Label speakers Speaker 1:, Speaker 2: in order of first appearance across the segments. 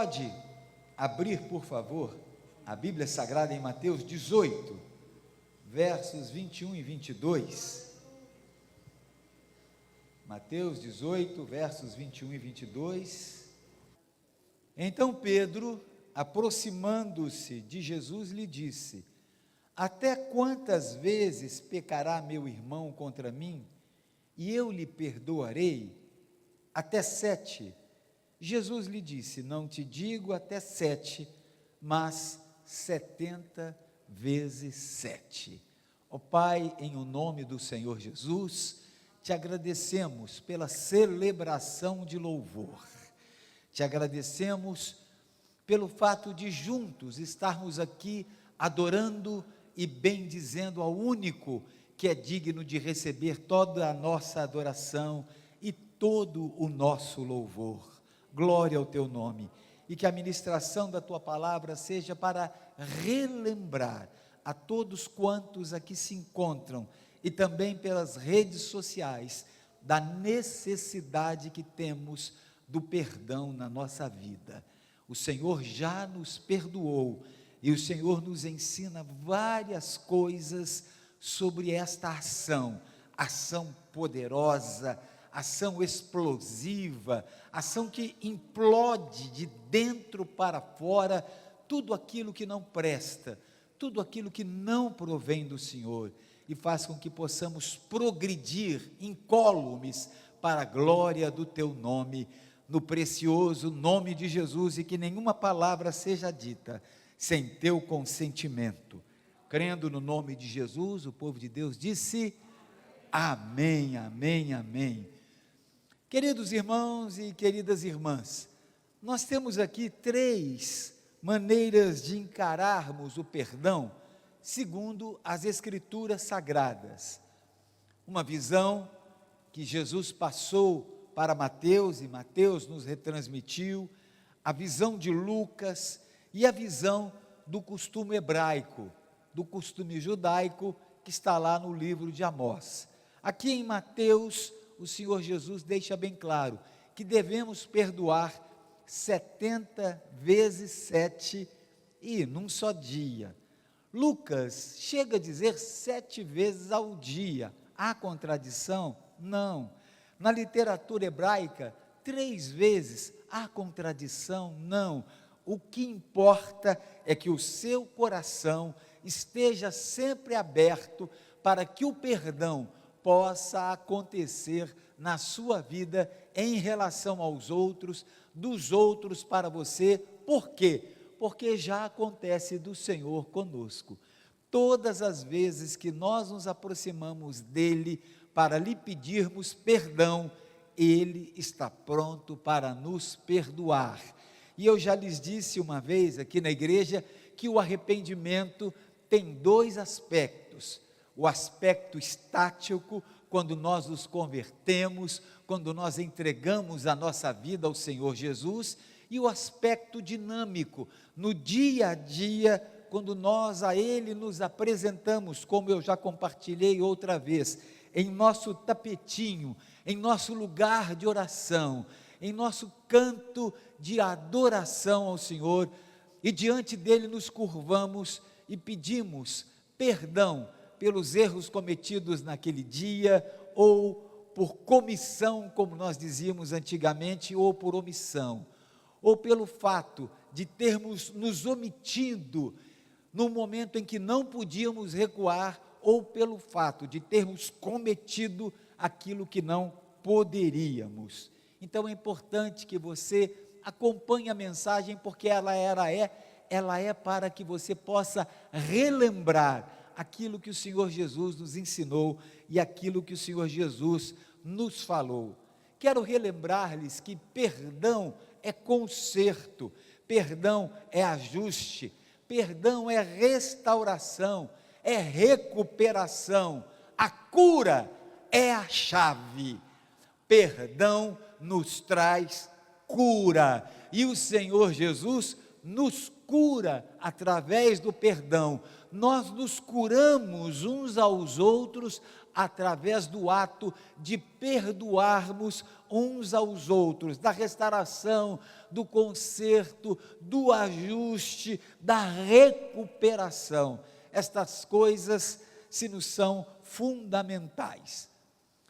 Speaker 1: pode abrir, por favor, a Bíblia Sagrada em Mateus 18, versos 21 e 22. Mateus 18, versos 21 e 22. Então Pedro, aproximando-se de Jesus, lhe disse: até quantas vezes pecará meu irmão contra mim, e eu lhe perdoarei? Até 7. Jesus lhe disse: não te digo até 7, mas 70 vezes 7. Ó Pai, em o nome do Senhor Jesus, te agradecemos pela celebração de louvor. Te agradecemos pelo fato de juntos estarmos aqui adorando e bendizendo ao único que é digno de receber toda a nossa adoração e todo o nosso louvor. Glória ao teu nome. E que a ministração da tua palavra seja para relembrar a todos quantos aqui se encontram e também pelas redes sociais da necessidade que temos do perdão na nossa vida. O Senhor já nos perdoou e o Senhor nos ensina várias coisas sobre esta ação poderosa, ação explosiva, ação que implode de dentro para fora tudo aquilo que não presta, tudo aquilo que não provém do Senhor, e faz com que possamos progredir incólumes para a glória do teu nome, no precioso nome de Jesus, e que nenhuma palavra seja dita sem teu consentimento. Crendo no nome de Jesus, o povo de Deus disse: amém, amém, amém. Queridos irmãos e queridas irmãs, nós temos aqui 3 maneiras de encararmos o perdão, segundo as Escrituras Sagradas. Uma visão que Jesus passou para Mateus, e Mateus nos retransmitiu, a visão de Lucas e a visão do costume hebraico, do costume judaico, que está lá no livro de Amós. Aqui em Mateus, o Senhor Jesus deixa bem claro que devemos perdoar 70 vezes 7 e num só dia. Lucas chega a dizer 7 vezes ao dia. Há contradição? Não. Na literatura hebraica, 3 vezes. Há contradição? Não. O que importa é que o seu coração esteja sempre aberto para que o perdão possa acontecer na sua vida em relação aos outros, dos outros para você. Por quê? Porque já acontece do Senhor conosco. Todas as vezes que nós nos aproximamos dele para lhe pedirmos perdão, ele está pronto para nos perdoar. E eu já lhes disse uma vez aqui na igreja que o arrependimento tem 2 aspectos: o aspecto estático, quando nós nos convertemos, quando nós entregamos a nossa vida ao Senhor Jesus, e o aspecto dinâmico, no dia a dia, quando nós a Ele nos apresentamos, como eu já compartilhei outra vez, em nosso tapetinho, em nosso lugar de oração, em nosso canto de adoração ao Senhor, e diante dEle nos curvamos e pedimos perdão pelos erros cometidos naquele dia, ou por comissão, como nós dizíamos antigamente, ou por omissão, ou pelo fato de termos nos omitido no momento em que não podíamos recuar, ou pelo fato de termos cometido aquilo que não poderíamos. Então é importante que você acompanhe a mensagem, porque ela é para que você possa relembrar aquilo que o Senhor Jesus nos ensinou e aquilo que o Senhor Jesus nos falou. Quero relembrar-lhes que perdão é conserto, perdão é ajuste, perdão é restauração, é recuperação, a cura é a chave. Perdão nos traz cura, e o Senhor Jesus nos cura através do perdão, nós nos curamos uns aos outros através do ato de perdoarmos uns aos outros, da restauração, do conserto, do ajuste, da recuperação. Estas coisas se nos são fundamentais.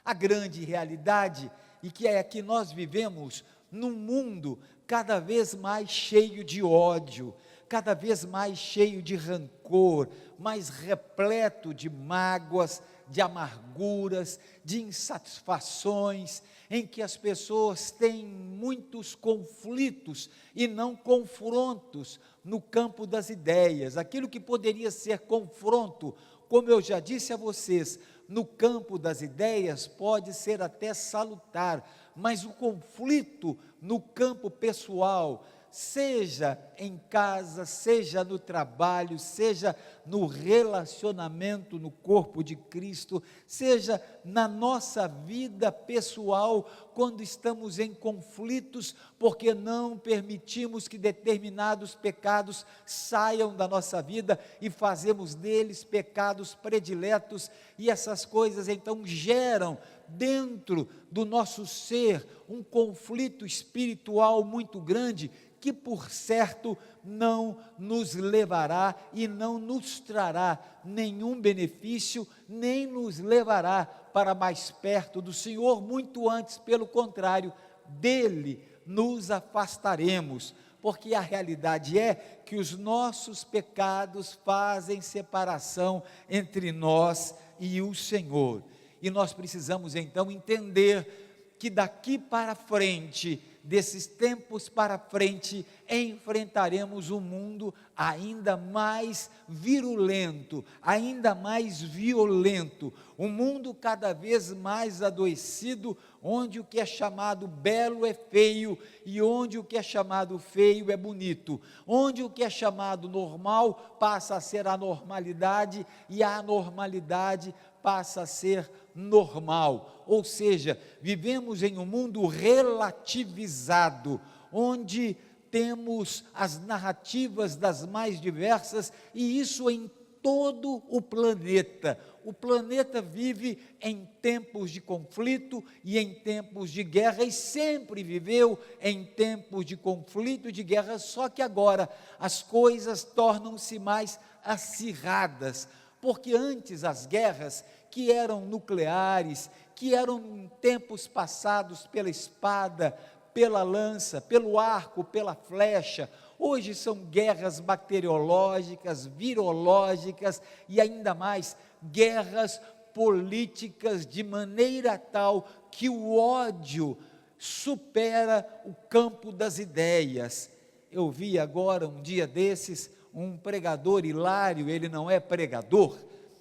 Speaker 1: A grande realidade, e que é que nós vivemos num mundo cada vez mais cheio de ódio, cada vez mais cheio de rancor, mais repleto de mágoas, de amarguras, de insatisfações, em que as pessoas têm muitos conflitos e não confrontos no campo das ideias. Aquilo que poderia ser confronto, como eu já disse a vocês, no campo das ideias pode ser até salutar, mas o conflito no campo pessoal, seja em casa, seja no trabalho, seja no relacionamento no corpo de Cristo, seja na nossa vida pessoal, quando estamos em conflitos, porque não permitimos que determinados pecados saiam da nossa vida e fazemos deles pecados prediletos, e essas coisas então geram dentro do nosso ser um conflito espiritual muito grande, que por certo não nos levará e não nos trará nenhum benefício, nem nos levará para mais perto do Senhor, muito antes, pelo contrário, dele nos afastaremos, porque a realidade é que os nossos pecados fazem separação entre nós e o Senhor, e nós precisamos então entender que daqui para frente, desses tempos para frente, enfrentaremos um mundo ainda mais virulento, ainda mais violento, um mundo cada vez mais adoecido, onde o que é chamado belo é feio, e onde o que é chamado feio é bonito, onde o que é chamado normal passa a ser anormalidade, e a anormalidade passa a ser normal, ou seja, vivemos em um mundo relativizado, onde temos as narrativas das mais diversas, e isso em todo o planeta. O planeta vive em tempos de conflito e em tempos de guerra, e sempre viveu em tempos de conflito e de guerra, só que agora as coisas tornam-se mais acirradas, porque antes as guerras, que eram nucleares, que eram em tempos passados pela espada, pela lança, pelo arco, pela flecha, hoje são guerras bacteriológicas, virológicas e ainda mais guerras políticas, de maneira tal que o ódio supera o campo das ideias. Eu vi agora um dia desses um pregador hilário, ele não é pregador,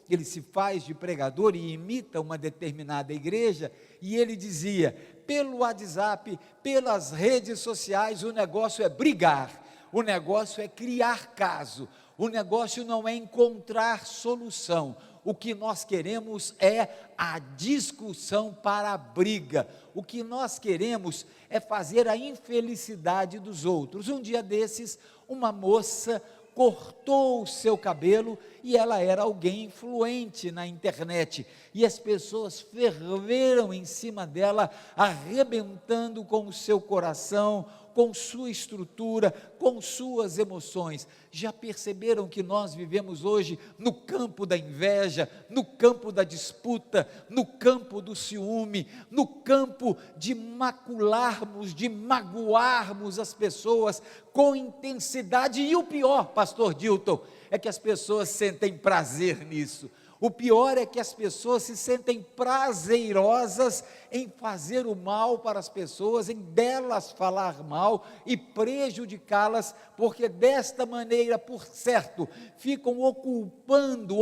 Speaker 1: ele se faz de pregador e imita uma determinada igreja, e ele dizia: pelo WhatsApp, pelas redes sociais, o negócio é brigar, o negócio é criar caso, o negócio não é encontrar solução, o que nós queremos é a discussão para a briga, o que nós queremos é fazer a infelicidade dos outros. Um dia desses, uma moça cortou o seu cabelo, e ela era alguém influente na internet, e as pessoas ferveram em cima dela, arrebentando com o seu coração, com sua estrutura, com suas emoções. Já perceberam que nós vivemos hoje no campo da inveja, no campo da disputa, no campo do ciúme, no campo de macularmos, de magoarmos as pessoas com intensidade, e o pior, pastor Dilton, é que as pessoas sentem prazer nisso. O pior é que as pessoas se sentem prazerosas em fazer o mal para as pessoas, em delas falar mal e prejudicá-las, porque desta maneira, por certo, ficam ocultando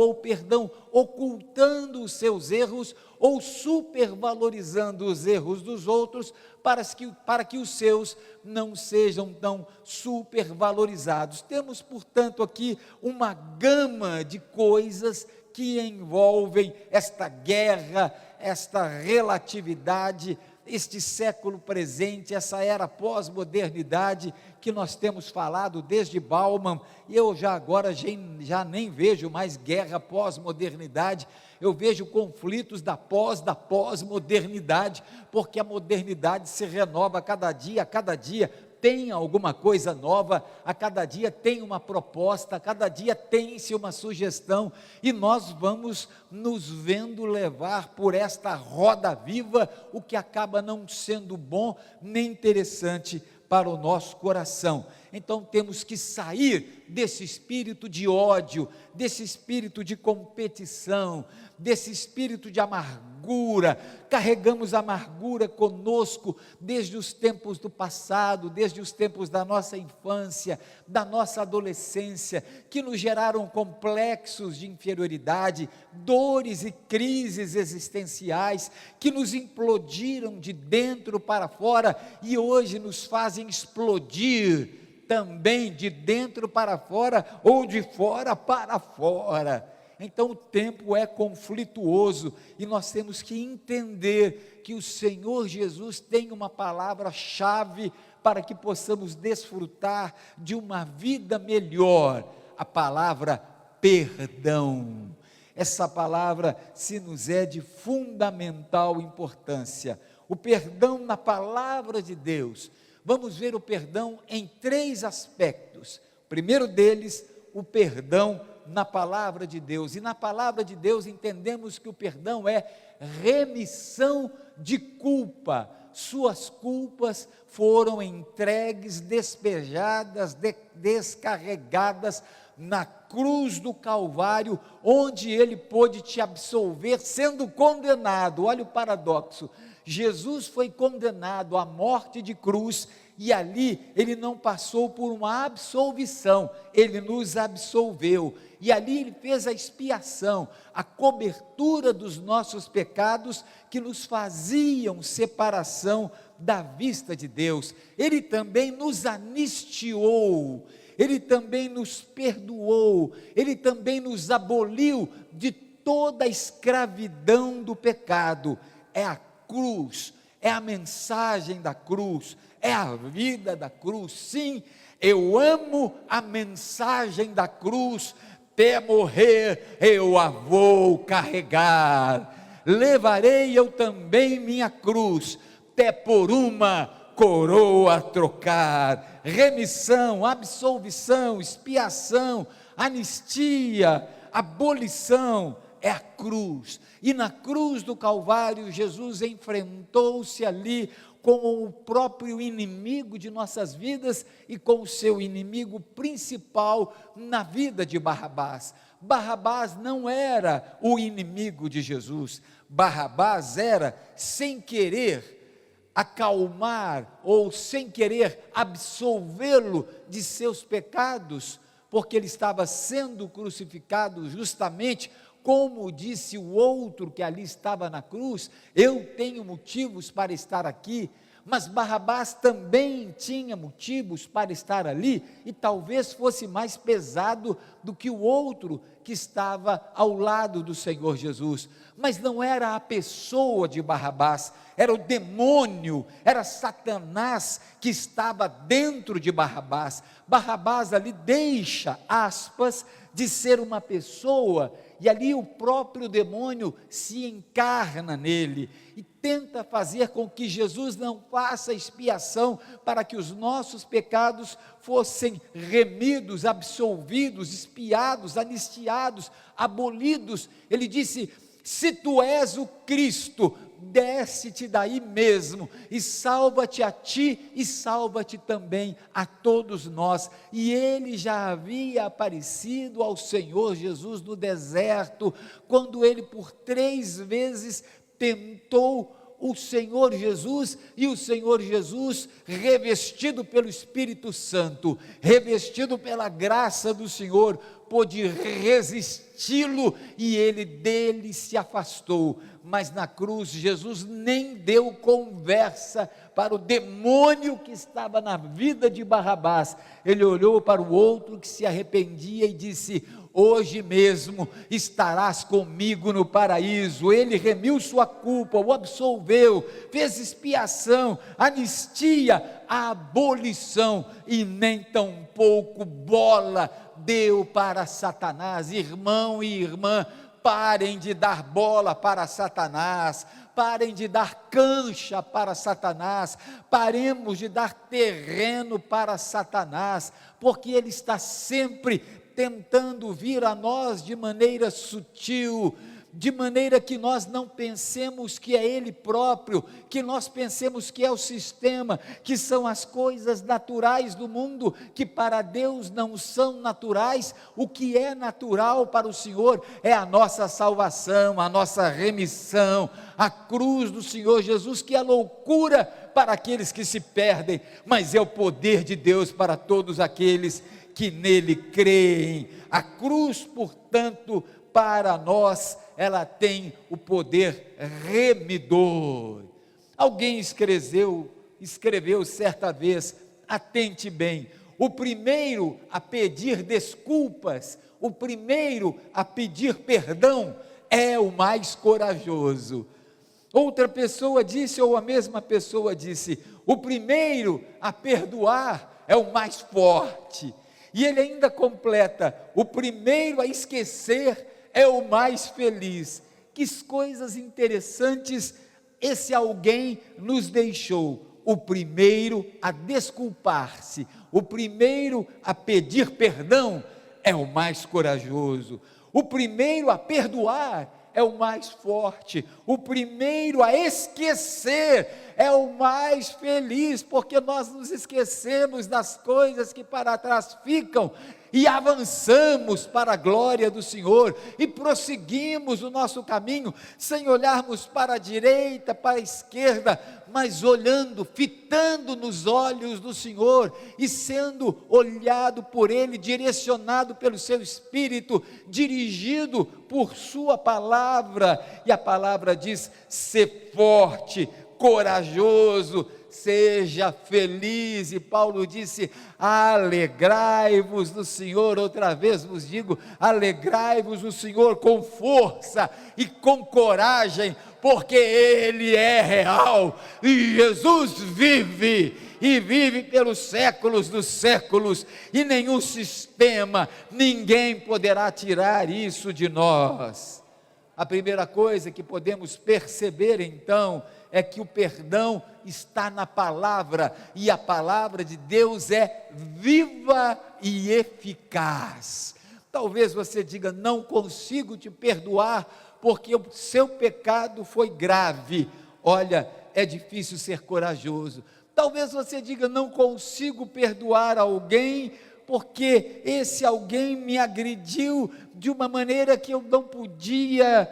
Speaker 1: os seus erros, ou supervalorizando os erros dos outros, para que os seus não sejam tão supervalorizados. Temos, portanto, aqui uma gama de coisas que envolvem esta guerra, esta relatividade, este século presente, essa era pós-modernidade que nós temos falado desde Bauman, e eu já nem vejo mais guerra pós-modernidade, eu vejo conflitos da pós-modernidade, porque a modernidade se renova a cada dia tem alguma coisa nova, a cada dia tem uma proposta, a cada dia tem-se uma sugestão, e nós vamos nos vendo levar por esta roda viva, o que acaba não sendo bom nem interessante para o nosso coração. Então temos que sair desse espírito de ódio, desse espírito de competição, desse espírito de amargura. Carregamos amargura conosco desde os tempos do passado, desde os tempos da nossa infância, da nossa adolescência, que nos geraram complexos de inferioridade, dores e crises existenciais, que nos implodiram de dentro para fora e hoje nos fazem explodir também de dentro para fora ou de fora para fora. Então o tempo é conflituoso e nós temos que entender que o Senhor Jesus tem uma palavra-chave para que possamos desfrutar de uma vida melhor, a palavra perdão. Essa palavra se nos é de fundamental importância. O perdão na palavra de Deus. Vamos ver o perdão em 3 aspectos. O primeiro deles, o perdão na palavra de Deus. E na palavra de Deus entendemos que o perdão é remissão de culpa. Suas culpas foram entregues, despejadas, descarregadas na cruz do Calvário, onde Ele pôde te absolver, sendo condenado. Olha o paradoxo. Jesus foi condenado à morte de cruz, e ali Ele não passou por uma absolvição, Ele nos absolveu, e ali Ele fez a expiação, a cobertura dos nossos pecados, que nos faziam separação da vista de Deus. Ele também nos anistiou, Ele também nos perdoou, Ele também nos aboliu de toda a escravidão do pecado. É a cruz, é a mensagem da cruz, é a vida da cruz. Sim, eu amo a mensagem da cruz, até morrer eu a vou carregar, levarei eu também minha cruz, até por uma coroa trocar. Remissão, absolvição, expiação, anistia, abolição, é a cruz. E na cruz do Calvário, Jesus enfrentou-se ali com o próprio inimigo de nossas vidas e com o seu inimigo principal na vida de Barrabás. Barrabás não era o inimigo de Jesus. Barrabás era, sem querer acalmar ou sem querer absolvê-lo de seus pecados, porque ele estava sendo crucificado justamente como disse o outro que ali estava na cruz: eu tenho motivos para estar aqui. Mas Barrabás também tinha motivos para estar ali, e talvez fosse mais pesado do que o outro que estava ao lado do Senhor Jesus. Mas não era a pessoa de Barrabás, era o demônio, era Satanás que estava dentro de Barrabás. Barrabás ali deixa, aspas, de ser uma pessoa, e ali o próprio demônio se encarna nele, e tenta fazer com que Jesus não faça expiação, para que os nossos pecados fossem remidos, absolvidos, expiados, anistiados, abolidos. Ele disse: se tu és o Cristo, desce-te daí mesmo, e salva-te a ti, e salva-te também a todos nós. E ele já havia aparecido ao Senhor Jesus no deserto, quando ele por 3 vezes tentou o Senhor Jesus, e o Senhor Jesus, revestido pelo Espírito Santo, revestido pela graça do Senhor, pôde resisti-lo, e ele dele se afastou. Mas na cruz Jesus nem deu conversa para o demônio que estava na vida de Barrabás. Ele olhou para o outro que se arrependia e disse: hoje mesmo estarás comigo no paraíso. Ele remiu sua culpa, o absolveu, fez expiação, anistia, abolição, e nem tampouco bola deu para Satanás. Irmão e irmã, parem de dar bola para Satanás, parem de dar cancha para Satanás, paremos de dar terreno para Satanás, porque ele está sempre tentando vir a nós de maneira sutil, de maneira que nós não pensemos que é ele próprio, que nós pensemos que é o sistema, que são as coisas naturais do mundo, que para Deus não são naturais. O que é natural para o Senhor é a nossa salvação, a nossa remissão, a cruz do Senhor Jesus, que é loucura para aqueles que se perdem, mas é o poder de Deus para todos aqueles que nele creem. A cruz, portanto, para nós, ela tem o poder remidor. Alguém escreveu certa vez, atente bem, o primeiro a pedir desculpas, o primeiro a pedir perdão, é o mais corajoso. Outra pessoa disse, ou a mesma pessoa disse, o primeiro a perdoar é o mais forte. E ele ainda completa, o primeiro a esquecer é o mais feliz. Que coisas interessantes esse alguém nos deixou. O primeiro a desculpar-se, o primeiro a pedir perdão é o mais corajoso. O primeiro a perdoar é o mais forte. O primeiro a esquecer é o mais feliz, porque nós nos esquecemos das coisas que para trás ficam e avançamos para a glória do Senhor e prosseguimos o nosso caminho sem olharmos para a direita, para a esquerda, mas olhando, fitando nos olhos do Senhor e sendo olhado por Ele, direcionado pelo seu Espírito, dirigido por sua palavra. E a palavra diz: ser forte, corajoso, seja feliz. E Paulo disse: alegrai-vos no Senhor. Outra vez vos digo, alegrai-vos no Senhor com força e com coragem, porque Ele é real, e Jesus vive, e vive pelos séculos dos séculos, e nenhum sistema, ninguém poderá tirar isso de nós. A primeira coisa que podemos perceber então, é que o perdão está na palavra, e a palavra de Deus é viva e eficaz. Talvez você diga: não consigo te perdoar, porque o seu pecado foi grave. Olha, é difícil ser corajoso. Talvez você diga: não consigo perdoar alguém, porque esse alguém me agrediu de uma maneira que eu não podia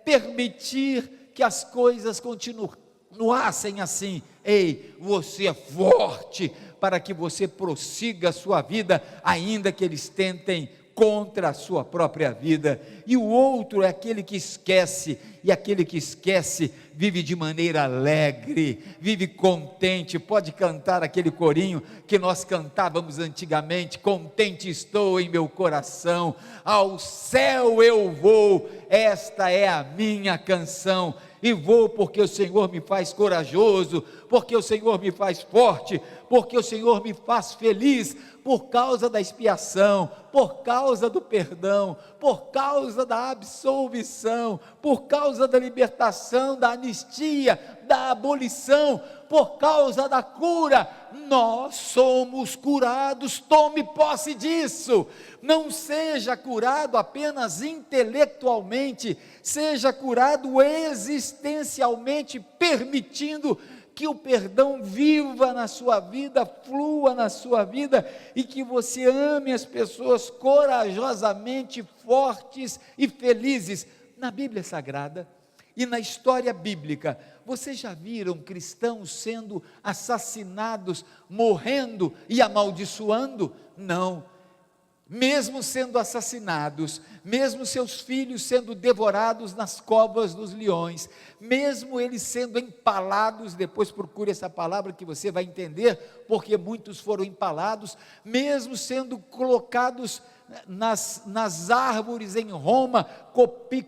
Speaker 1: permitir que as coisas continuassem assim. Ei, você é forte para que você prossiga a sua vida, ainda que eles tentem contra a sua própria vida. E o outro é aquele que esquece, e aquele que esquece vive de maneira alegre, vive contente. Pode cantar aquele corinho que nós cantávamos antigamente: contente estou em meu coração, ao céu eu vou, esta é a minha canção. E vou porque o Senhor me faz corajoso, porque o Senhor me faz forte, porque o Senhor me faz feliz, por causa da expiação, por causa do perdão, por causa da absolvição, por causa da libertação, da anistia, da abolição, por causa da cura. Nós somos curados. Tome posse disso. Não seja curado apenas intelectualmente, seja curado existencialmente, permitindo que o perdão viva na sua vida, flua na sua vida, e que você ame as pessoas corajosamente, fortes e felizes. Na Bíblia Sagrada e na história bíblica, vocês já viram cristãos sendo assassinados, morrendo e amaldiçoando? Não. Mesmo sendo assassinados, mesmo seus filhos sendo devorados nas covas dos leões, mesmo eles sendo empalados, depois procure essa palavra que você vai entender, porque muitos foram empalados, mesmo sendo colocados nas árvores em Roma,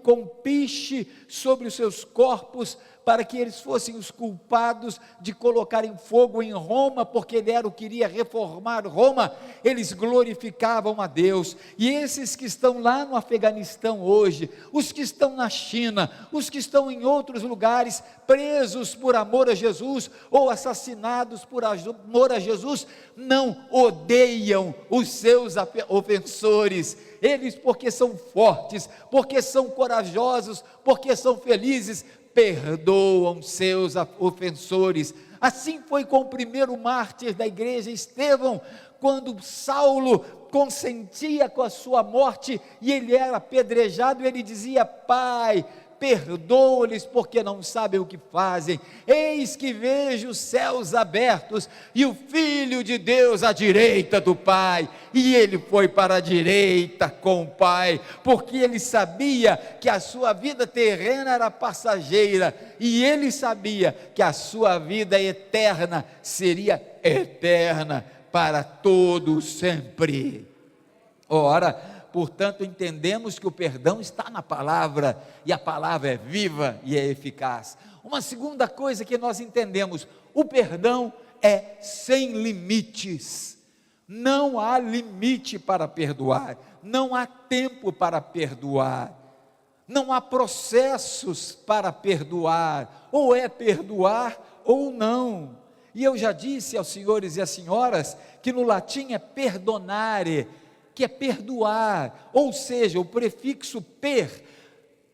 Speaker 1: com piche sobre os seus corpos, para que eles fossem os culpados de colocarem fogo em Roma, porque Nero queria reformar Roma. Eles glorificavam a Deus. E esses que estão lá no Afeganistão hoje, os que estão na China, os que estão em outros lugares, presos por amor a Jesus, ou assassinados por amor a Jesus, não odeiam os seus ofensores. Eles, porque são fortes, porque são corajosos, porque são felizes, perdoam seus ofensores. Assim foi com o primeiro mártir da igreja, Estevão, quando Saulo consentia com a sua morte e ele era apedrejado, ele dizia: Pai, perdoa-lhes porque não sabem o que fazem. Eis que vejo os céus abertos e o Filho de Deus à direita do Pai. E ele foi para a direita com o Pai, porque ele sabia que a sua vida terrena era passageira, e ele sabia que a sua vida eterna seria eterna para todo sempre. Ora, portanto, entendemos que o perdão está na palavra, e a palavra é viva e é eficaz. Uma segunda coisa que nós entendemos: o perdão é sem limites. Não há limite para perdoar, não há tempo para perdoar, não há processos para perdoar, ou é perdoar ou não. E eu já disse aos senhores e às senhoras que no latim é perdonare, que é perdoar, ou seja, o prefixo per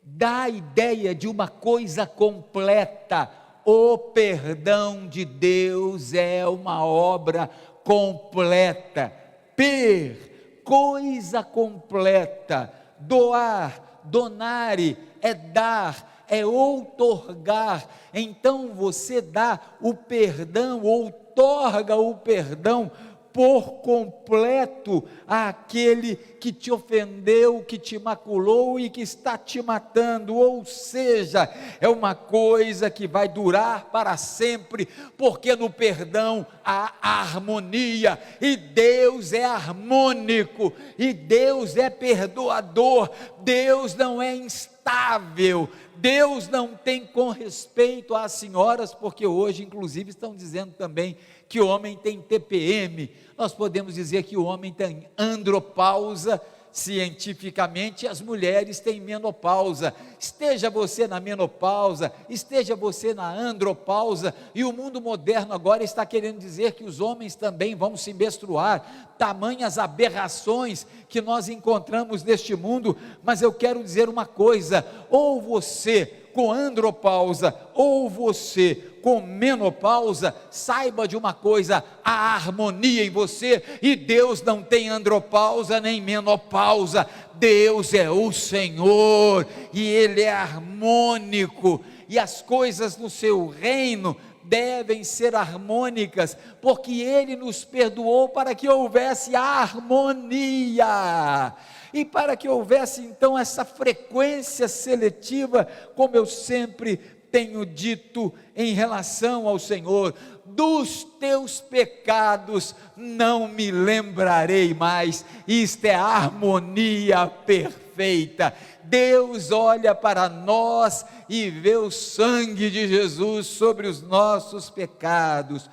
Speaker 1: dá a ideia de uma coisa completa. O perdão de Deus é uma obra completa. Per, coisa completa. Doar, donare, é dar, é outorgar. Então você dá o perdão, outorga o perdão por completo àquele que te ofendeu, que te maculou e que está te matando. Ou seja, é uma coisa que vai durar para sempre, porque no perdão há harmonia, e Deus é harmônico, e Deus é perdoador. Deus não é instável, Deus não tem com respeito às senhoras, porque hoje inclusive estão dizendo também que o homem tem TPM. Nós podemos dizer que o homem tem andropausa, cientificamente, as mulheres têm menopausa. Esteja você na menopausa, esteja você na andropausa, e o mundo moderno agora está querendo dizer que os homens também vão se menstruar. Tamanhas aberrações que nós encontramos neste mundo. Mas eu quero dizer uma coisa: ou você com andropausa, ou você com menopausa, saiba de uma coisa: há harmonia em você, e Deus não tem andropausa nem menopausa. Deus é o Senhor, e Ele é harmônico, e as coisas no seu reino devem ser harmônicas, porque Ele nos perdoou para que houvesse harmonia, e para que houvesse então essa frequência seletiva, como eu sempre tenho dito em relação ao Senhor: dos teus pecados não me lembrarei mais. Isto é harmonia perfeita. Deus olha para nós e vê o sangue de Jesus sobre os nossos pecados.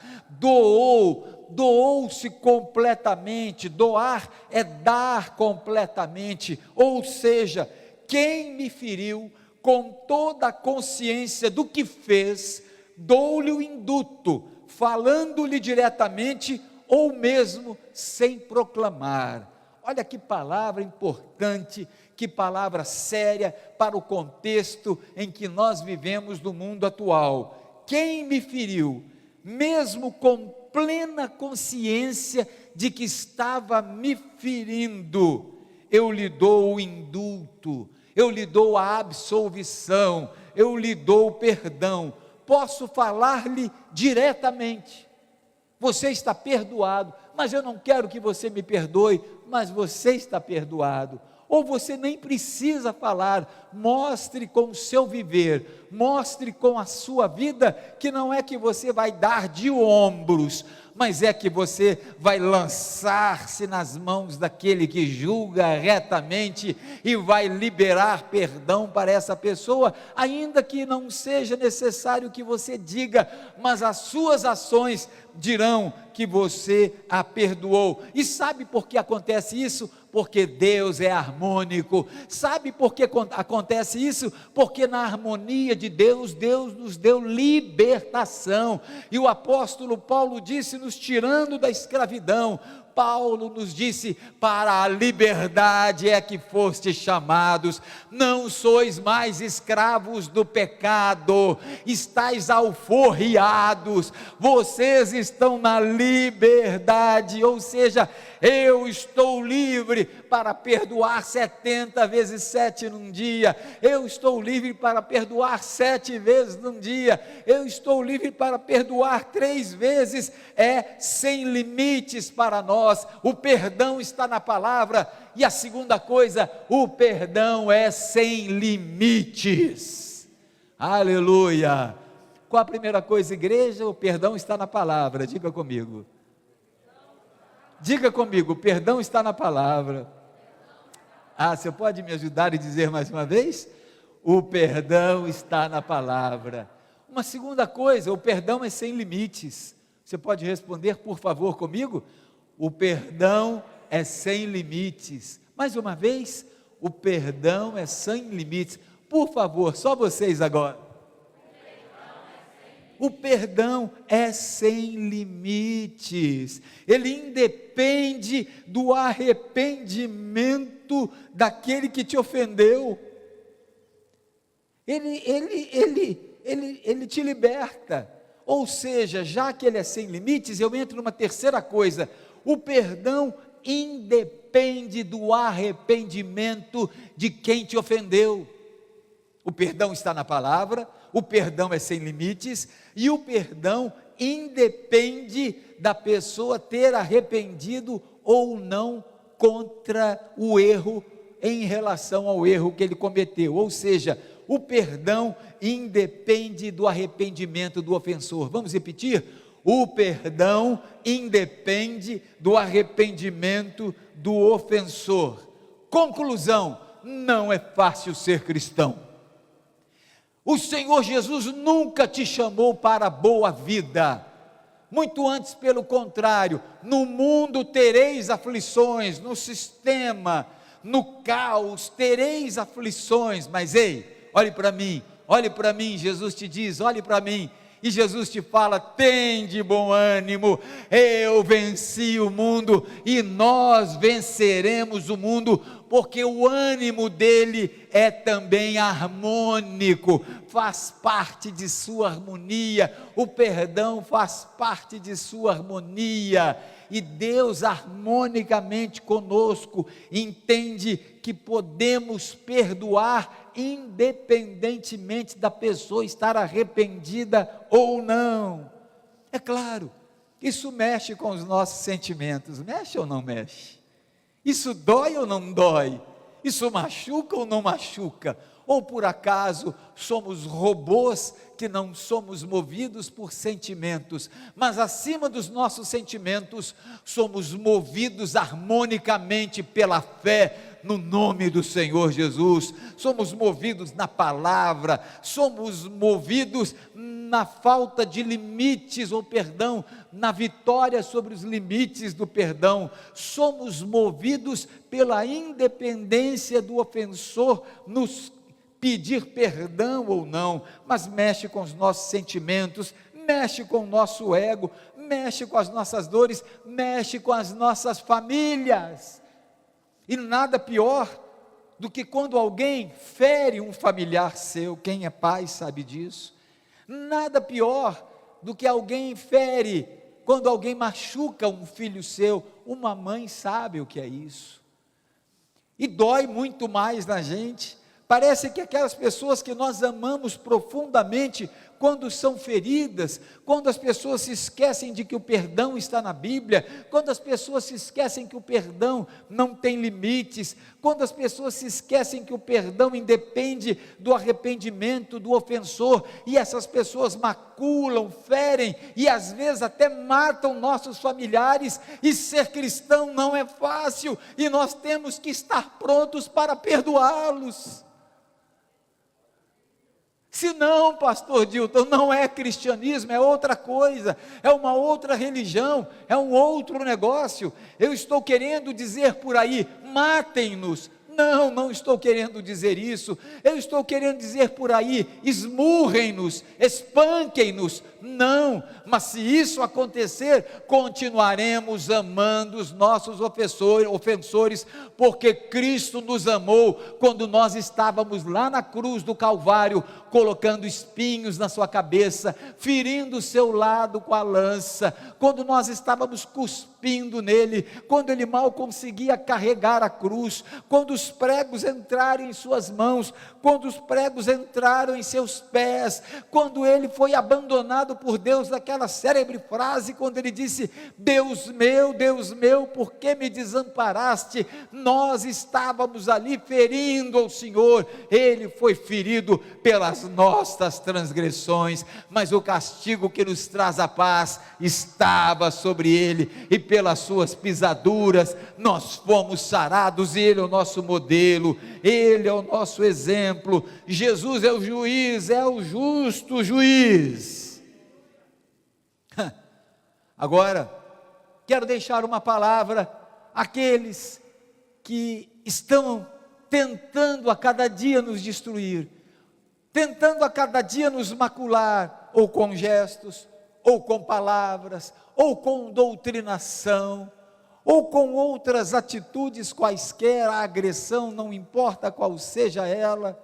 Speaker 1: Doou-se completamente. Doar é dar completamente, ou seja, quem me feriu, com toda a consciência do que fez, dou-lhe o induto, falando-lhe diretamente, ou mesmo sem proclamar. Olha que palavra importante, que palavra séria para o contexto em que nós vivemos no mundo atual. Quem me feriu, mesmo com plena consciência de que estava me ferindo, eu lhe dou o indulto, eu lhe dou a absolvição, eu lhe dou o perdão. Posso falar-lhe diretamente: você está perdoado. Mas eu não quero que você me perdoe, mas você está perdoado. ou você nem precisa falar, mostre com o seu viver, mostre com a sua vida, que não é que você vai dar de ombros, mas é que você vai lançar-se nas mãos daquele que julga retamente e vai liberar perdão para essa pessoa, ainda que não seja necessário que você diga, mas as suas ações dirão que você a perdoou. E sabe por que acontece isso? Porque Deus é harmônico. Sabe por que acontece isso? Porque na harmonia de Deus, Deus nos deu libertação, e o apóstolo Paulo disse, nos tirando da escravidão, Paulo nos disse, para a liberdade é que fostes chamados, não sois mais escravos do pecado, estáis alforriados, vocês estão na liberdade, ou seja, eu estou livre para perdoar 70 vezes 7 num dia, eu estou livre para perdoar 7 vezes num dia, eu estou livre para perdoar 3 vezes, sem limites para nós. O perdão está na palavra. E a segunda coisa, o perdão é sem limites. Aleluia. Qual a primeira coisa, igreja? O perdão está na palavra. Diga comigo, o perdão está na palavra. Você pode me ajudar e dizer mais uma vez? O perdão está na palavra. Uma segunda coisa, o perdão é sem limites. Você pode responder, por favor, comigo? O perdão é sem limites. Mais uma vez, o perdão é sem limites. Por favor, só vocês agora. O perdão é sem limites. Ele independe do arrependimento daquele que te ofendeu. Ele te liberta. Ou seja, já que ele é sem limites, eu entro numa terceira coisa. O perdão independe do arrependimento de quem te ofendeu. O perdão está na palavra, o perdão é sem limites, e o perdão independe da pessoa ter arrependido ou não contra o erro, em relação ao erro que ele cometeu. Ou seja, o perdão independe do arrependimento do ofensor. Vamos repetir? O perdão independe do arrependimento do ofensor. Conclusão: não é fácil ser cristão. O Senhor Jesus nunca te chamou para a boa vida, muito antes, pelo contrário. No mundo tereis aflições, no sistema, no caos, tereis aflições, mas ei, olhe para mim, Jesus te diz, olhe para mim, e Jesus te fala: tende bom ânimo, eu venci o mundo, e nós venceremos o mundo, porque o ânimo dele é também harmônico, faz parte de sua harmonia, o perdão faz parte de sua harmonia, e Deus harmonicamente conosco entende que podemos perdoar independentemente da pessoa estar arrependida ou não. É claro, isso mexe com os nossos sentimentos, mexe ou não mexe? Isso dói ou não dói? Isso machuca ou não machuca? Ou por acaso somos robôs que não somos movidos por sentimentos, mas acima dos nossos sentimentos, somos movidos harmonicamente pela fé no nome do Senhor Jesus, somos movidos na palavra, somos movidos na falta de limites, ou perdão, na vitória sobre os limites do perdão, somos movidos pela independência do ofensor nos pedir perdão ou não, mas mexe com os nossos sentimentos, mexe com o nosso ego, mexe com as nossas dores, mexe com as nossas famílias. E nada pior do que quando alguém fere um familiar seu. Quem é pai sabe disso. Nada pior do que alguém fere, quando alguém machuca um filho seu. Uma mãe sabe o que é isso, e dói muito mais na gente. Parece que aquelas pessoas que nós amamos profundamente, quando são feridas, quando as pessoas se esquecem de que o perdão está na Bíblia, quando as pessoas se esquecem que o perdão não tem limites, quando as pessoas se esquecem que o perdão independe do arrependimento do ofensor, e essas pessoas maculam, ferem e às vezes até matam nossos familiares, e ser cristão não é fácil, e nós temos que estar prontos para perdoá-los. Se não, pastor Dilton, não é cristianismo, é outra coisa, é uma outra religião, é um outro negócio. Eu estou querendo dizer por aí, matem-nos. Não, não estou querendo dizer isso. Eu estou querendo dizer por aí, esmurrem-nos, espanquem-nos. Não, mas se isso acontecer, continuaremos amando os nossos ofensores, porque Cristo nos amou quando nós estávamos lá na cruz do Calvário, colocando espinhos na sua cabeça, ferindo o seu lado com a lança, quando nós estávamos cuspindo nele, quando ele mal conseguia carregar a cruz, quando os pregos entraram em suas mãos, quando os pregos entraram em seus pés, quando ele foi abandonado por Deus, naquela célebre frase, quando ele disse: Deus meu, por que me desamparaste? Nós estávamos ali ferindo ao Senhor, ele foi ferido pelas nossas transgressões, mas o castigo que nos traz a paz estava sobre ele, e pelas suas pisaduras nós fomos sarados, e ele é o nosso modelo, ele é o nosso exemplo. Jesus é o juiz, é o justo juiz. Agora, quero deixar uma palavra àqueles que estão tentando a cada dia nos destruir, tentando a cada dia nos macular, ou com gestos, ou com palavras, ou com doutrinação, ou com outras atitudes quaisquer, a agressão, não importa qual seja ela,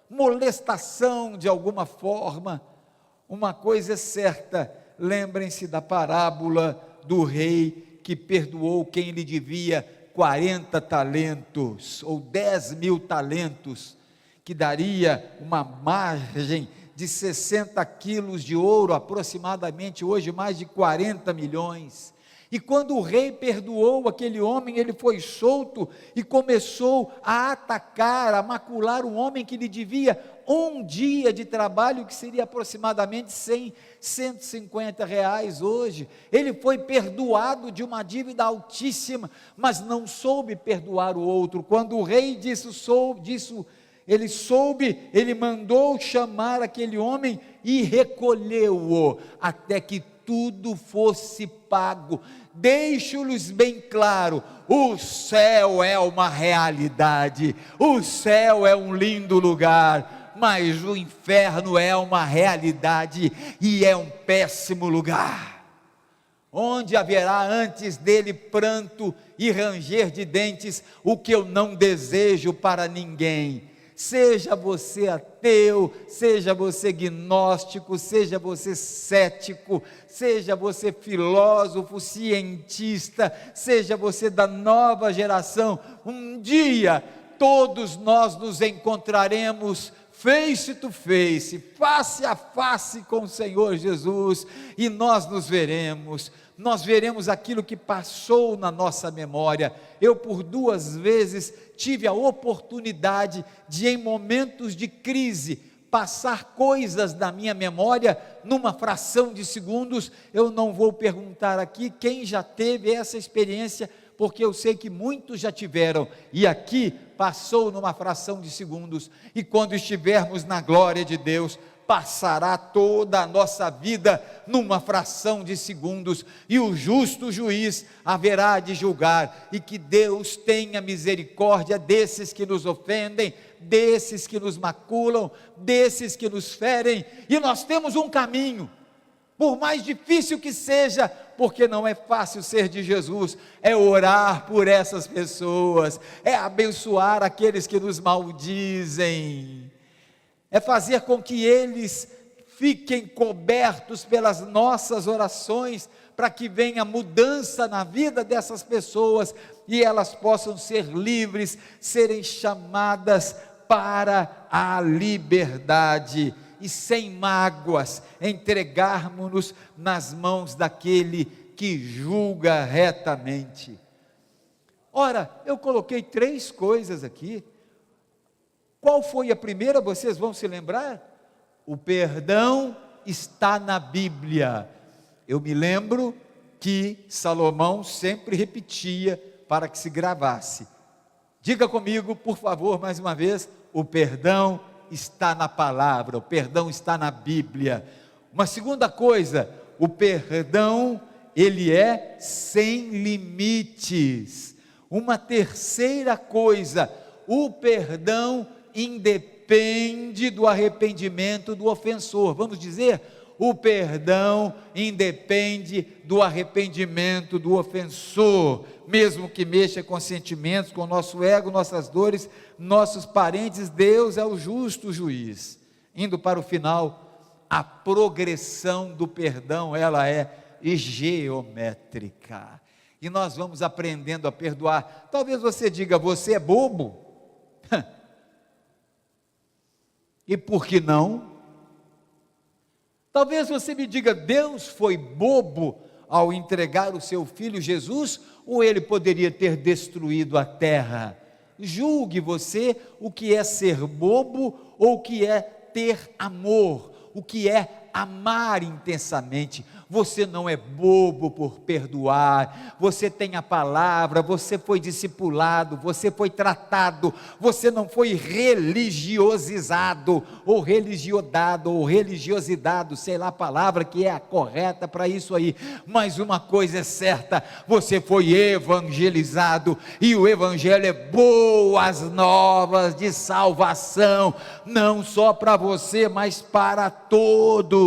Speaker 1: molestação de alguma forma. Uma coisa é certa, lembrem-se da parábola do rei que perdoou quem lhe devia 40 talentos, ou 10.000 talentos, que daria uma margem de 60 quilos de ouro, aproximadamente hoje mais de 40 milhões, e quando o rei perdoou aquele homem, ele foi solto e começou a atacar, a macular um homem que lhe devia um dia de trabalho, que seria aproximadamente 150 reais hoje. Ele foi perdoado de uma dívida altíssima, mas não soube perdoar o outro. Quando o rei ele mandou chamar aquele homem e recolheu-o, até que tudo fosse pago. Deixo-lhes bem claro, o céu é uma realidade, o céu é um lindo lugar, mas o inferno é uma realidade, e é um péssimo lugar, onde haverá antes dele pranto e ranger de dentes, o que eu não desejo para ninguém. Seja você ateu, seja você gnóstico, seja você cético, seja você filósofo, cientista, seja você da nova geração, um dia todos nós nos encontraremos face to face, face a face com o Senhor Jesus, e nós nós veremos aquilo que passou na nossa memória. Eu por 2 vezes tive a oportunidade de, em momentos de crise, passar coisas da minha memória numa fração de segundos. Eu não vou perguntar aqui quem já teve essa experiência, porque eu sei que muitos já tiveram, e aqui passou numa fração de segundos, e quando estivermos na glória de Deus, passará toda a nossa vida numa fração de segundos, e o justo juiz haverá de julgar, e que Deus tenha misericórdia desses que nos ofendem, desses que nos maculam, desses que nos ferem. E nós temos um caminho, por mais difícil que seja, porque não é fácil ser de Jesus, é orar por essas pessoas, é abençoar aqueles que nos maldizem, é fazer com que eles fiquem cobertos pelas nossas orações, para que venha mudança na vida dessas pessoas, e elas possam ser livres, serem chamadas para a liberdade. e sem mágoas, entregarmos-nos nas mãos daquele que julga retamente. Ora, eu coloquei 3 coisas aqui. Qual foi a primeira? Vocês vão se lembrar? O perdão está na Bíblia. Eu me lembro que Salomão sempre repetia para que se gravasse. Diga comigo, por favor, mais uma vez: o perdão está na palavra, o perdão está na Bíblia. Uma segunda coisa, o perdão, ele é sem limites. Uma terceira coisa, o perdão independe do arrependimento do ofensor. Vamos dizer, o perdão independe do arrependimento do ofensor, mesmo que mexa com sentimentos, com o nosso ego, nossas dores, nossos parentes. Deus é o justo juiz. Indo para o final, a progressão do perdão, ela é geométrica, e nós vamos aprendendo a perdoar. Talvez você diga: você é bobo. E por que não? Talvez você me diga: Deus foi bobo ao entregar o seu filho Jesus, ou ele poderia ter destruído a terra? Julgue você o que é ser bobo ou o que é ter amor, o que é amar intensamente. Você não é bobo por perdoar, você tem a palavra, você foi discipulado, você foi tratado, você não foi religiosizado, ou religiodado, ou religiosidade, sei lá a palavra que é a correta para isso aí, mas uma coisa é certa: você foi evangelizado, e o evangelho é boas novas de salvação, não só para você, mas para todos.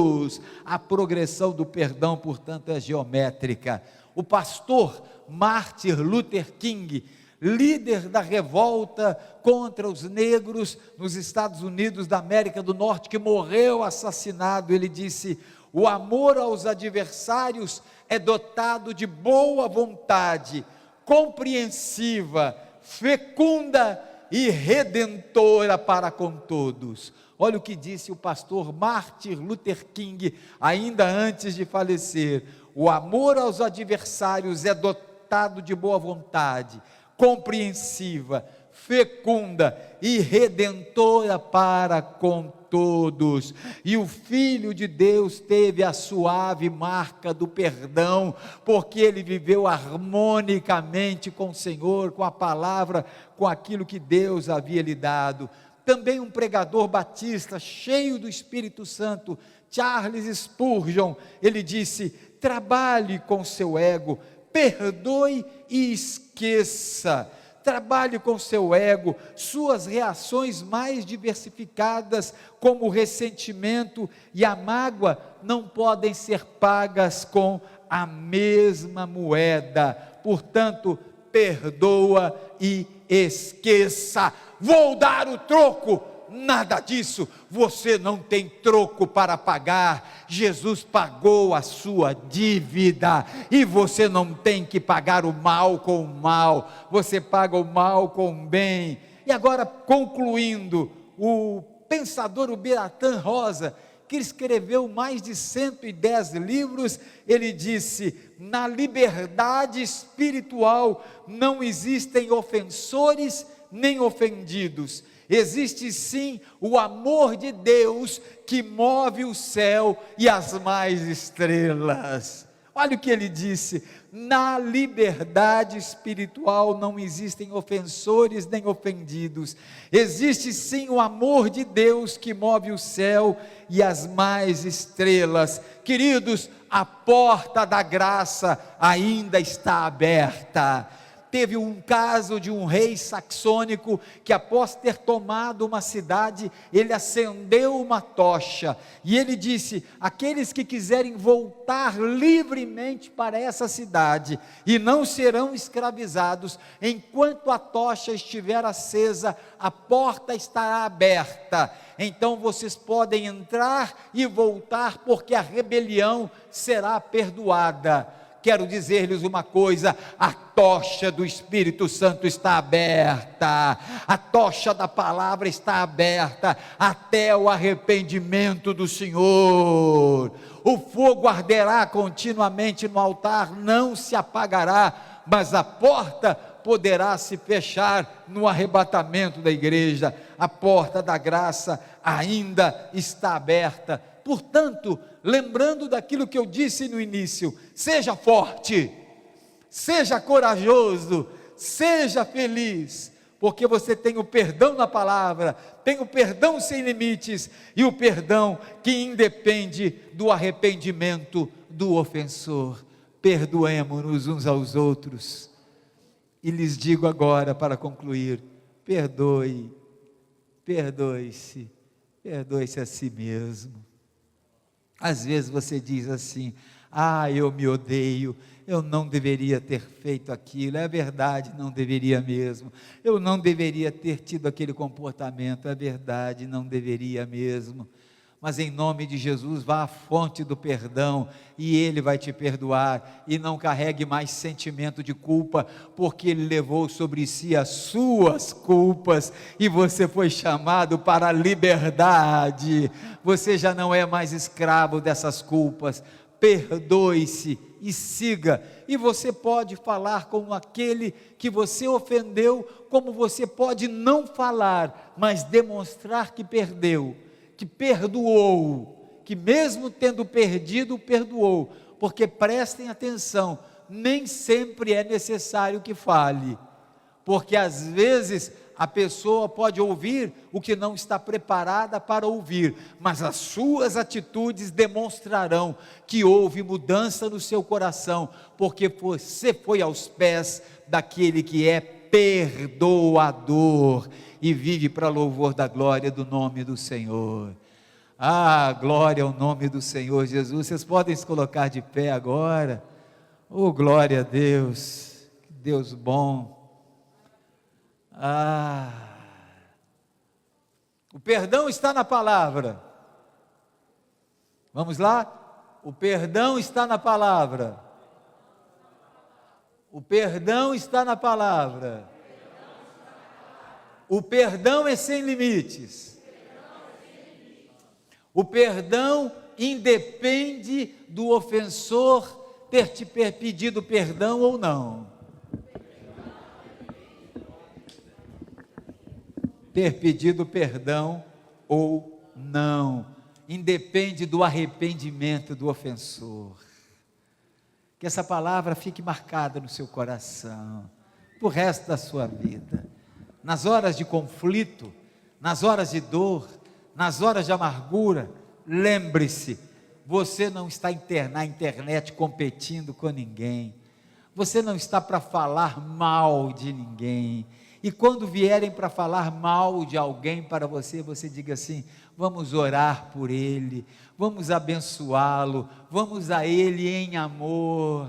Speaker 1: A progressão do perdão, portanto, é geométrica. O pastor Martin Luther King, líder da revolta contra os negros nos Estados Unidos da América do Norte, que morreu assassinado, ele disse: o amor aos adversários é dotado de boa vontade, compreensiva, fecunda e redentora para com todos. Olha o que disse o pastor Martin Luther King, ainda antes de falecer: o amor aos adversários é dotado de boa vontade, compreensiva, fecunda e redentora para com todos. E o Filho de Deus teve a suave marca do perdão, porque ele viveu harmonicamente com o Senhor, com a palavra, com aquilo que Deus havia lhe dado. Também um pregador batista, cheio do Espírito Santo, Charles Spurgeon, ele disse: trabalhe com seu ego, perdoe e esqueça. Trabalhe com seu ego, suas reações mais diversificadas, como o ressentimento e a mágoa, não podem ser pagas com a mesma moeda. Portanto, perdoa e esqueça. Vou dar o troco. Nada disso, você não tem troco para pagar. Jesus pagou a sua dívida, e você não tem que pagar o mal com o mal, você paga o mal com o bem. E agora, concluindo, o pensador Uberatan Rosa, que escreveu mais de 110 livros, ele disse: na liberdade espiritual não existem ofensores nem ofendidos, existe sim o amor de Deus que move o céu e as mais estrelas. Olha o que ele disse: na liberdade espiritual não existem ofensores nem ofendidos, existe sim o amor de Deus que move o céu e as mais estrelas. Queridos, a porta da graça ainda está aberta. Teve um caso de um rei saxônico que, após ter tomado uma cidade, ele acendeu uma tocha e ele disse: aqueles que quiserem voltar livremente para essa cidade e não serão escravizados, enquanto a tocha estiver acesa, a porta estará aberta, então vocês podem entrar e voltar, porque a rebelião será perdoada. quero dizer-lhes uma coisa: a tocha do Espírito Santo está aberta, a tocha da palavra está aberta, até o arrependimento do Senhor. O fogo arderá continuamente no altar, não se apagará, mas a porta poderá se fechar no arrebatamento da igreja. A porta da graça ainda está aberta. Portanto, lembrando daquilo que eu disse no início, seja forte, seja corajoso, seja feliz, porque você tem o perdão na palavra, tem o perdão sem limites, e o perdão que independe do arrependimento do ofensor. Perdoemo-nos uns aos outros. E lhes digo agora, para concluir: perdoe-se a si mesmo. Às vezes você diz assim: eu me odeio, eu não deveria ter feito aquilo. É verdade, não deveria mesmo. Eu não deveria ter tido aquele comportamento. É verdade, não deveria mesmo. Mas em nome de Jesus, vá à fonte do perdão, e Ele vai te perdoar, e não carregue mais sentimento de culpa, porque Ele levou sobre si as suas culpas, e você foi chamado para a liberdade. Você já não é mais escravo dessas culpas. Perdoe-se e siga. E você pode falar com aquele que você ofendeu, como você pode não falar, mas demonstrar que perdeu, que perdoou, que mesmo tendo perdido, perdoou. Porque prestem atenção, nem sempre é necessário que fale, porque às vezes a pessoa pode ouvir o que não está preparada para ouvir, mas as suas atitudes demonstrarão que houve mudança no seu coração, porque você foi aos pés daquele que é perdoador, e vive para louvor da glória do nome do Senhor. Glória ao nome do Senhor Jesus. Vocês podem se colocar de pé agora. Glória a Deus, que Deus bom. O perdão está na palavra. Vamos lá? O perdão está na palavra. O perdão está na palavra. O perdão é sem limites. O perdão independe do ofensor ter te pedido perdão ou não. Ter pedido perdão ou não, independe do arrependimento do ofensor. Que essa palavra fique marcada no seu coração, pro resto da sua vida. Nas horas de conflito, nas horas de dor, nas horas de amargura, lembre-se, você não está na internet competindo com ninguém, você não está para falar mal de ninguém, e quando vierem para falar mal de alguém para você, você diga assim: vamos orar por ele, vamos abençoá-lo, vamos a ele em amor,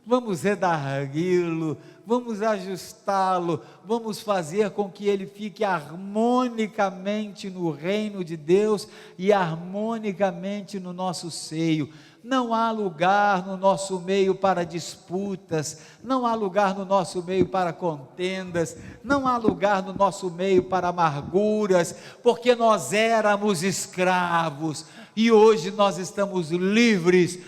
Speaker 1: vamos redargui-lo, vamos ajustá-lo, vamos fazer com que ele fique harmonicamente no reino de Deus e harmonicamente no nosso seio. Não há lugar no nosso meio para disputas, não há lugar no nosso meio para contendas, não há lugar no nosso meio para amarguras, porque nós éramos escravos e hoje nós estamos livres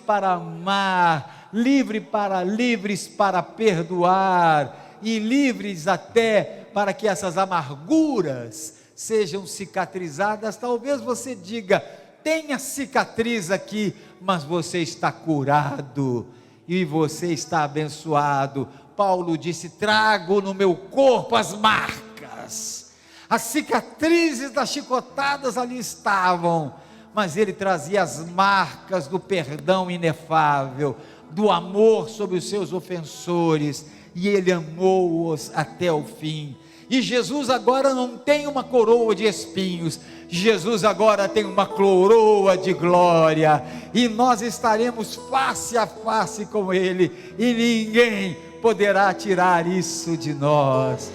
Speaker 1: para amar, livres para perdoar e livres até para que essas amarguras sejam cicatrizadas. Talvez você diga: tenha cicatriz aqui, mas você está curado e você está abençoado. Paulo disse: trago no meu corpo as marcas, as cicatrizes das chicotadas ali estavam, mas ele trazia as marcas do perdão inefável, do amor sobre os seus ofensores, e ele amou-os até o fim. E Jesus agora não tem uma coroa de espinhos, Jesus agora tem uma coroa de glória, e nós estaremos face a face com Ele, e ninguém poderá tirar isso de nós.